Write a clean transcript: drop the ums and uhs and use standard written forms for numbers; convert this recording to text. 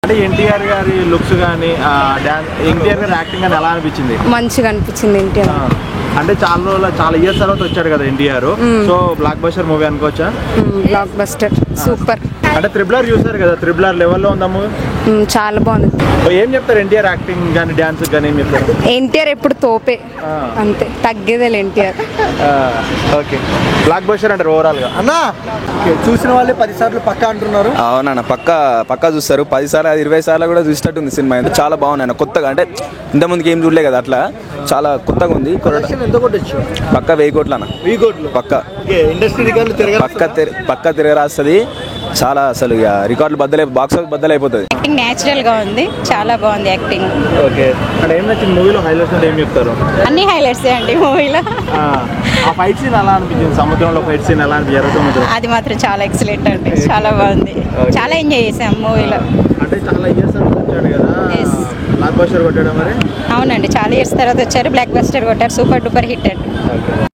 అంటే ఎన్టీఆర్ గారి లుక్స్ కానీ ఎన్టీఆర్ గారి యాక్టింగ్ కానీ ఎలా అనిపించింది? మంచిగా అనిపించింది ఎన్టీఆర్. అంటే చాలా ఇయర్స్ తర్వాత వచ్చాడు కదా NTR, so blockbuster movie అనుకోవచ్చా? Blockbuster super. అంటే త్రిబుల్ చూసారు కదా, త్రిబుల్ లెవెల్లో ఉందాము. చాలా బాగుంది. ఏం చెప్తారు ఎన్టీఆర్ యాక్టింగ్ కానీ డాన్స్ కానీ ఏం చెప్తారు? ఎన్టీఆర్ ఎప్పుడు తోపే, అంతే, తగ్గేదే ఎన్టీఆర్. ఓకే, బ్లాక్ బస్టర్ అంటారు ఓవరాల్ గా అన్నా. చూసిన వాళ్ళే 10 సార్లు పక్కా అంటున్నారు. అవునన్న, పక్కా చూస్తారు. 10 సార్లు 20 సార్లు కూడా చూసినట్టుంది సినిమా. చాలా బాగున్నాయి కొత్తగా, అంటే ఇంతకుముందుకి ఏం చూడలే కదా, అట్లా చాలా కొత్తగా ఉంది. ఎంత కొట్టచ్చు? పక్క 1000 కోట్లు అన్న, 1000 కోట్లు పక్క. ఇండస్ట్రీ రికార్డులు పక్క తిరగరాస్తుంది. చాలా అసలు ఇక రికార్డులు బాక్స్ ఆఫీస్ బద్దలైపోతుంది. యాక్టింగ్ న్యాచురల్ గా ఉంది, చాలా బాగుంది యాక్టింగ్. ఓకే, అంటే ఏం నచ్చింది మూవీలో? హైలైట్స్ అంటే ఏం చెప్తారు? అన్ని హైలైట్స్ అండి మూవీలో. ఆ ఫైట్ సీన్ ఎలా అనిపించింది? సముద్రంలో ఫైట్ సీన్ ఎలా అనిపించారు? అది మాత్రం చాలా ఎక్సలెంట్ అండి, చాలా బాగుంది. చాలా ఎంజాయ్ చేసాం మూవీలో. అంటే చాలా ఇయర్స్ తర్వాత వచ్చాడు కదా బ్లాక్ బస్టర్ కొట్టాడు మరి. అవునండి, చాలా ఇయర్స్ తర్వాత వచ్చారు, బ్లాక్ బస్టర్ కొట్టారు, సూపర్ డూపర్ హిట్ అండి.